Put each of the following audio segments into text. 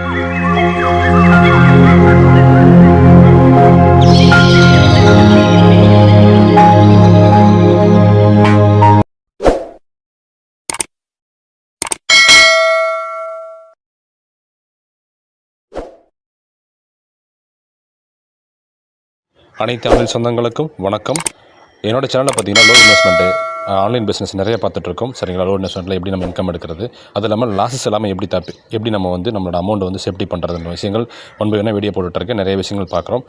அனைத்து ஆன்லைன் சொந்தங்களுக்கும் வணக்கம். என்னோடய சேனலில் பார்த்தீங்கன்னா லோ இன்வெஸ்ட்மெண்ட்டு ஆன்லைன் பிஸ்னஸ் நிறைய பார்த்துட்ருக்கோம். சரிங்களா? லோ இன்வெஸ்ட்மெண்ட்டில் எப்படி நம்ம இன்கம் எடுக்கிறது, அது இல்லாமல் லாஸஸ் எல்லாமே எப்படி நம்ம வந்து நம்மளோட அமௌண்ட்டை வந்து சேஃப்டி பண்ணுறதுன்ற விஷயங்கள் ஒன் பை ஒன்னாக வீடியோ போட்டுட்ருக்கேன். நிறைய விஷயங்கள் பார்க்குறோம்.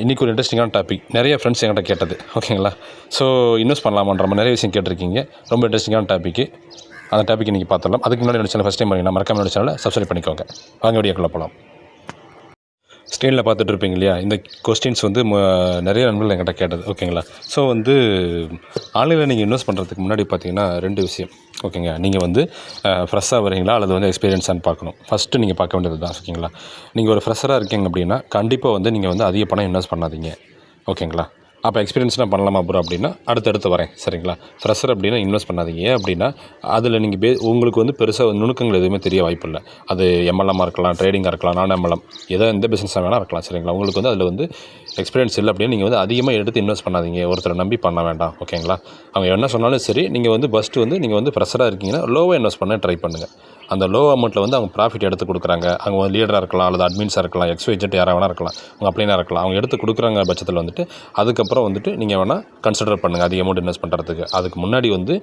இன்றைக்கி ஒரு இன்ட்ரெஸ்டிங்கான டாபிக் நிறைய ஃப்ரெண்ட்ஸ் என்கிட்ட கேட்டது. ஓகேங்களா? ஸோ இன்வெஸ்ட் பண்ணலாமான்ற மாதிரி நிறைய விஷயம் கேட்டிருக்கீங்க. ரொம்ப இன்ட்ரெஸ்டிங்கான டாப்பிக்கு. அந்த டாபிக் இன்றைக்கி பார்த்துடலாம். அதுக்கு முன்னாடி என்னோட சேனல் ஃபஸ்ட் டைம் வரீங்கன்னா மறக்காம என்னோட சேனலை சப்ஸ்கிரைப் பண்ணிக்கோங்க. வாங்க வீடியோக்குள்ளே போகலாம். ஸ்க்ரீனில் பார்த்துட்டு இருப்பீங்க இல்லையா, இந்த கொஸ்டின்ஸ் வந்து நிறைய நண்பர்கள் என்கிட்ட கேட்டது. ஓகேங்களா? ஸோ வந்து ஆன்லைனில் நீங்கள் இன்வெஸ்ட் பண்ணுறதுக்கு முன்னாடி பார்த்தீங்கன்னா 2 விஷயம். ஓகேங்க, நீங்கள் வந்து ஃப்ரெஷ்ஷாக வரீங்களா அல்லது வந்து எக்ஸ்பீரியன்ஸான்னு பார்க்கணும். ஃபஸ்ட்டு நீங்கள் பார்க்க வேண்டியது தான். ஓகேங்களா? நீங்கள் ஒரு ஃப்ரெஷ்ஷராக இருக்கீங்க அப்படின்னா கண்டிப்பாக வந்து நீங்கள் வந்து அதிக பணம் இன்வெஸ்ட் பண்ணாதீங்க. ஓகேங்களா? அப்போ எக்ஸ்பீரியன்ஸ்லாம் பண்ணலாமா ப்ரோ அப்படின்னா அடுத்தடுத்து வரேன். சரிங்களா? ஃப்ரெஷர் அப்படின்னா இன்வெஸ்ட் பண்ணாதீங்க. ஏன் அப்படின்னா அதில் நீங்கள் உங்களுக்கு வந்து பெருசாக நுணுக்கங்கள் எதுவுமே தெரிய வாய்ப்பில்லை. அது எம்எல்எம்மாக இருக்கலாம், ட்ரேடிங்காக இருக்கலாம், நான் எம்எல்எம், எந்த பிஸ்னஸாக வேணால் இருக்கலாம். சரிங்களா? உங்களுக்கு வந்து அதில் வந்து எக்ஸ்பீரியன்ஸ் இல்லை அப்படின்னா நீங்கள் வந்து அதிகமாக எடுத்து இன்வெஸ்ட் பண்ணாதீங்க. ஒருத்தரை நம்பி பண்ண வேண்டாம். ஓகேங்களா? அவங்க என்ன சொன்னாலும் சரி, நீங்கள் வந்து ஃபஸ்ட்டு வந்து நீங்கள் வந்து ஃப்ரெஷராக இருக்கீங்கன்னா லோவாக இன்வெஸ்ட் பண்ண ட்ரை பண்ணுங்கள். அந்த லோ அமௌண்ட்டில் வந்து அவங்க ப்ராஃபிட் எடுத்து கொடுக்குறாங்க. அவங்க லீடராக இருக்கலாம், அல்லது அட்மின்ஸாக இருக்கலாம், XYZ யாராக வேணா இருக்கலாம், அவங்க அப்ளைனாக இருக்கலாம். அவங்க எடுத்து கொடுக்குறாங்க பட்சத்தில் வந்துட்டு அதுக்கப்புறம் வந்துட்டு நீங்கள் வேணால் கன்சிடர் பண்ணுங்கள் அதிக அமௌண்ட் இன்வெஸ்ட் பண்ணுறதுக்கு. அதுக்கு முன்னாடி வந்து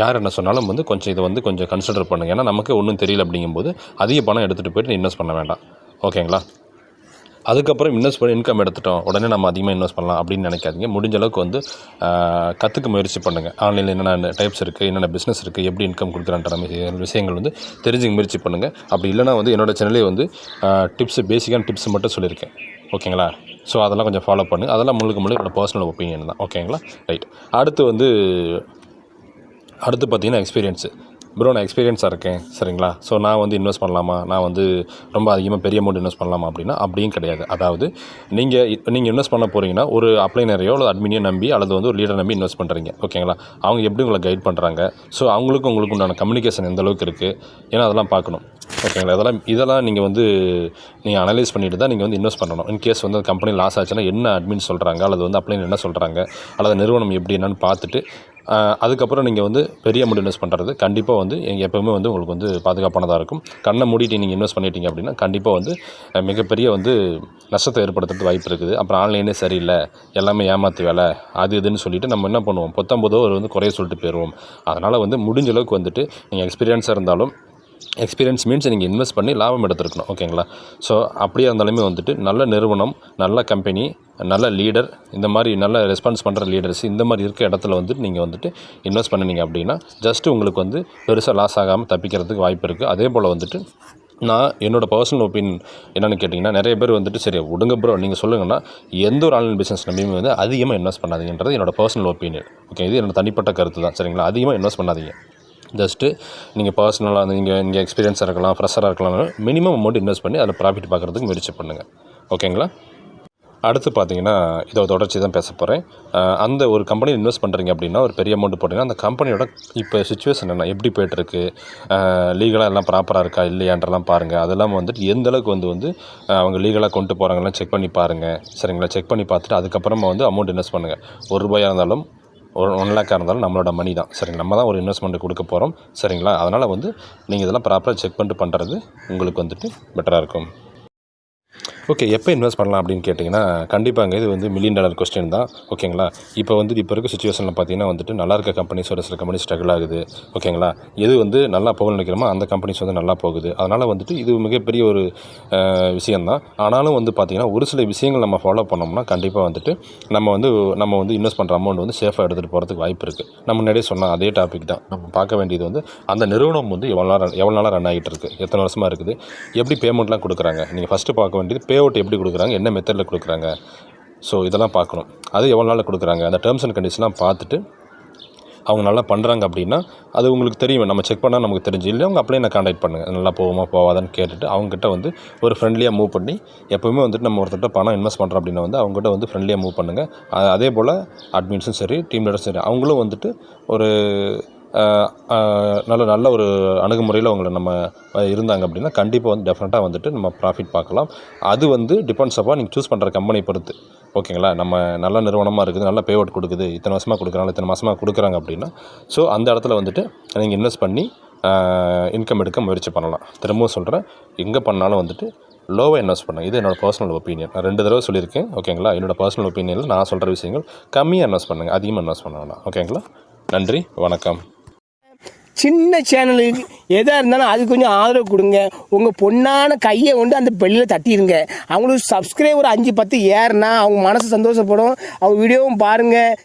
யார் என்ன சொன்னாலும் வந்து இதை வந்து கொஞ்சம் கன்சிடர் பண்ணுங்கள். ஏன்னா நமக்கு ஒன்றும் தெரியல அப்படிங்கும்போது அதிக பணம் எடுத்துகிட்டு போய்ட்டு இன்வெஸ்ட் பண்ண வேண்டாம். ஓகேங்களா? அதுக்கப்புறம் இன்வெஸ்ட் பண்ணி இன்கம் எடுத்துட்டோம் உடனே நம்ம அதிகமாக இன்வெஸ்ட் பண்ணலாம் அப்படின்னு நினைக்காதீங்க. முடிஞ்ச அளவுக்கு வந்து கற்றுக்க முயற்சி பண்ணுங்கள். ஆன்லைனில் என்னென்ன டைப்ஸ் இருக்குது, என்னென்ன பிஸ்னஸ் இருக்குது, எப்படி இன்கம் கொடுக்குறான்ற விஷயங்கள் வந்து தெரிஞ்சுக்க முயற்சி பண்ணுங்கள். அப்படி இல்லைனா வந்து என்னோடய சேனலே வந்து பேசிக்கான டிப்ஸ் மட்டும் சொல்லியிருக்கேன். ஓகேங்களா? ஸோ அதெல்லாம் கொஞ்சம் ஃபாலோ பண்ணு. அதெல்லாம் முழுக்க என்னோடய பர்சனல் ஒப்பீனியன் தான். ஓகேங்களா? ரைட். அடுத்து பார்த்தீங்கன்னா எக்ஸ்பீரியன்ஸு. ப்ரோ நான் எக்ஸ்பீரியன்ஸாக இருக்கேன். சரிங்களா? ஸோ நான் வந்து இன்வெஸ்ட் பண்ணலாமா, நான் வந்து ரொம்ப அதிகமாக பெரிய அமௌண்ட் இன்வெஸ்ட் பண்ணலாமா அப்படின்னா அப்படியும் கிடையாது. அதாவது நீங்கள் இன்வெஸ்ட் பண்ண போகிறீங்கன்னா ஒரு அப்ளைனரையோ அல்லது அட்மினையோ நம்பி அல்லது வந்து ஒரு லீடரை நம்பி இன்வெஸ்ட் பண்ணுறீங்க. ஓகேங்களா? அவங்க எப்படி உங்களை கைட் பண்ணுறாங்க, ஸோ உங்களுக்கு உண்டான கம்யூனிகேஷன் எந்த அளவுக்கு இருக்குது, ஏன்னா அதெல்லாம் பார்க்கணும். ஓகேங்களா? இதெல்லாம் நீங்கள் அனலைஸ் பண்ணிவிட்டு தான் நீங்கள் வந்து இன்வெஸ்ட் பண்ணணும். இன்கேஸ் வந்து கம்பெனி லாஸ் ஆச்சுன்னா என்ன அட்மின் சொல்கிறாங்க, அல்லது வந்து அப்ளைனர் என்ன சொல்கிறாங்க, அல்லது நிறுவனம் எப்படி என்னன்னு பார்த்துட்டு அதுக்கப்புறம் நீங்கள் வந்து பெரிய அமௌண்ட் இன்வெஸ்ட் பண்ணுறது கண்டிப்பாக வந்து எப்போவுமே வந்து உங்களுக்கு வந்து பாதுகாப்பானதாக இருக்கும். கண்ணை மூடிட்டு நீங்கள் இன்வெஸ்ட் பண்ணிட்டீங்க அப்படின்னா கண்டிப்பாக வந்து மிகப்பெரிய வந்து நஷ்டத்தை ஏற்படுத்துறதுக்கு வாய்ப்பு இருக்குது. அப்புறம் ஆன்லைனே சரியில்லை, எல்லாமே ஏமாற்று வேலை, அது இதுன்னு சொல்லிவிட்டு நம்ம என்ன பண்ணுவோம், 19 வந்து குறைய சொல்லிட்டு போயிடுவோம். அதனால் வந்து முடிஞ்ச அளவுக்கு வந்துட்டு நீங்கள் எக்ஸ்பீரியன்ஸாக இருந்தாலும் எக்ஸ்பீரியன்ஸ் மீன்ஸ் நீங்கள் இன்வெஸ்ட் பண்ணி லாபம் எடுத்துருக்கணும். ஓகேங்களா? ஸோ அப்படியே இருந்தாலுமே வந்துட்டு நல்ல நிறுவனம், நல்ல கம்பெனி, நல்ல லீடர், இந்த மாதிரி நல்ல ரெஸ்பான்ஸ் பண்ணுற லீடர்ஸ் இந்த மாதிரி இருக்க இடத்துல வந்துட்டு நீங்கள் வந்துட்டு இன்வெஸ்ட் பண்ணிங்க அப்படின்னா ஜஸ்ட்டு உங்களுக்கு வந்து பெருசாக லாஸ் ஆகாமல் தப்பிக்கிறதுக்கு வாய்ப்பு இருக்குது. அதே போல் வந்துட்டு நான் என்னோடய பர்சனல் ஒப்பீனியன் என்னென்னு கேட்டிங்கன்னா, நிறைய பேர் வந்துட்டு சரி விடுங்க ப்ரோ நீங்கள் சொல்லுங்கன்னா எந்த ஒரு ஆன்லைன் பிஸ்னஸ் நம்பியுமே வந்து அதிகமாக இன்வெஸ்ட் பண்ணாதீங்கன்றது என்னோடய பர்சனல் ஒப்பீனியன். ஓகே, இது என்னோட தனிப்பட்ட கருத்து தான். சரிங்களா? அதிகமாக இன்வெஸ்ட் பண்ணாதீங்க. ஜஸ்ட்டு நீங்கள் பர்சனலாக நீங்கள் எக்ஸ்பீரியன்ஸாக இருக்கலாம், ஃப்ரெஷராக இருக்கலாம், மினிமம் அமௌண்ட் இன்வெஸ்ட் பண்ணி அதில் ப்ராஃபிட் பார்க்குறதுக்கு முயற்சி பண்ணுங்கள். ஓகேங்களா? அடுத்து பார்த்தீங்கன்னா இதோட தொடர்ச்சி தான் பேச போகிறேன். அந்த ஒரு கம்பெனியில் இன்வெஸ்ட் பண்ணுறீங்க அப்படின்னா ஒரு பெரிய அமௌண்ட் போட்டிங்கன்னா அந்த கம்பெனியோட இப்போ சிச்சுவேஷன் என்ன, எப்படி போய்ட்டுருக்கு, லீகலாக எல்லாம் ப்ராப்பராக இருக்கா இல்லையான்றலாம் பாருங்கள். அதெல்லாம் வந்துட்டு எந்த அளவுக்கு வந்து அவங்க லீகலாக கொண்டு போகிறாங்கலாம் செக் பண்ணி பாருங்கள். சரிங்களா? செக் பண்ணி பார்த்துட்டு அதுக்கப்புறமா வந்து அமௌண்ட் இன்வெஸ்ட் பண்ணுங்கள். ₹1 இருந்தாலும் 1 லேக்காக இருந்தாலும் நம்மளோட மணி தான். சரிங்களா? நம்ம தான் ஒரு இன்வெஸ்ட்மெண்ட் கொடுக்க போகிறோம். சரிங்களா? அதனால் வந்து நீங்கள் இதெல்லாம் ப்ராப்பராக செக் பண்ணிட்டு பண்ணுறது உங்களுக்கு வந்துட்டு பெட்டராக இருக்கும். ஓகே, எப்போ இன்வெஸ்ட் பண்ணலாம் அப்படின்னு கேட்டிங்கன்னா கண்டிப்பாங்க இது வந்து $1 மில்லியன் கொஸ்டின் தான். ஓகேங்களா? இப்போ இருக்க சுச்சுவேஷனில் பார்த்தீங்கன்னா வந்துட்டு நல்லா இருக்க கம்பெனிஸ் ஒரு சில கம்பெனி ஸ்ட்ரகிள் ஆகுது. ஓகேங்களா? எது வந்து நல்லா போகணும்னு நினைக்கிறோமோ அந்த கம்பெனிஸ் வந்து நல்லா போகுது. அதனால் வந்துட்டு இது மிகப்பெரிய ஒரு விஷயந்தான். ஆனாலும் வந்து பார்த்திங்கன்னா ஒரு சில விஷயங்கள் நம்ம ஃபாலோ பண்ணோம்னா கண்டிப்பாக வந்துட்டு நம்ம வந்து இன்வெஸ்ட் பண்ணுற அமௌண்ட் வந்து சேஃபாக எடுத்துகிட்டு போகிறதுக்கு வாய்ப்பு இருக்குது. நம்ம முன்னாடியே சொன்னால் அதே டாபிக் தான். நம்ம பார்க்க வேண்டியது வந்து அந்த நிறுவனம் வந்து எவ்வளோ நாளாக ரன் ஆகிட்டு இருக்குது, எத்தனை வருஷமாக இருக்குது, எப்படி பேமெண்ட்லாம் கொடுக்குறாங்க. நீங்கள் ஃபஸ்ட்டு பார்க்க வேண்டியது பே அவுட் எப்படி கொடுக்குறாங்க, என்ன மெத்தடில் கொடுக்குறாங்க. ஸோ இதெல்லாம் பார்க்கணும். அது எவ்வளோ நாளில் கொடுக்குறாங்க, அந்த டேர்ம்ஸ் அண்ட் கண்டிஷன்லாம் பார்த்துட்டு அவங்க நல்லா பண்ணுறாங்க அப்படின்னா அது உங்களுக்கு தெரியும். நம்ம செக் பண்ணால் நமக்கு தெரிஞ்சு இல்லை அவங்க அப்படியே கான்டாக்ட் பண்ணுங்கள். நல்லா போகுமா போகாதான்னு கேட்டுட்டு அவங்ககிட்ட வந்து ஒரு ஃப்ரெண்ட்லியாக மூவ் பண்ணி எப்போவுமே வந்துட்டு நம்ம ஒருத்தர் பணம் இன்வெஸ்ட் பண்ணுறோம் அப்படின்னா வந்து அவங்ககிட்ட வந்து ஃப்ரெண்ட்லியாக மூவ் பண்ணுங்கள். அதே போல் அட்மின்ஸும் சரி, டீம் லீடர்ஸும் சரி, அவங்களும் வந்துட்டு ஒரு நல்ல ஒரு அணுகுமுறையில் அவங்கள நம்ம இருந்தாங்க அப்படின்னா கண்டிப்பாக வந்து டெஃபினட்டாக வந்துட்டு நம்ம ப்ராஃபிட் பார்க்கலாம். அது வந்து டிபெண்ட்ஸ் அப்பான் நீங்கள் சூஸ் பண்ணுற கம்பெனி பொறுத்து. ஓகேங்களா? நம்ம நல்ல நிறுவனமாக இருக்குது, நல்ல பே அவுட் கொடுக்குது, இத்தனை வருஷமாக கொடுக்குறாங்க, இத்தனை மாதமாக கொடுக்குறாங்க அப்படின்னா ஸோ அந்த இடத்துல வந்துட்டு நீங்கள் இன்வெஸ்ட் பண்ணி இன்கம் எடுக்க முயற்சி பண்ணலாம். திரும்பவும் சொல்கிறேன், எங்கே பண்ணாலும் வந்துட்டு லோவாக இன்வெஸ்ட் பண்ணுங்கள். இது என்னோடய பர்சனல் ஒப்பீனியன். நான் 2 தடவை சொல்லியிருக்கேன். ஓகேங்களா? என்னோடய பர்சனல் ஒப்பீனியனில் நான் சொல்கிற விஷயங்கள் கம்மியாக இன்வெஸ்ட் பண்ணுங்கள், அதிகமாக இன்வெஸ்ட் பண்ண வேணாம். ஓகேங்களா? நன்றி, வணக்கம். சின்ன சேனலுக்கு எதாக இருந்தாலும் அது கொஞ்சம் ஆதரவு கொடுங்க. உங்கள் பொண்ணான கையை கொண்டு அந்த பெல்லில் தட்டிடுங்க. அவங்களுக்கு சப்ஸ்கிரைபர் 5-10 ஏறுனா அவங்க மனசு சந்தோஷப்படும். அவங்க வீடியோவும் பாருங்கள்.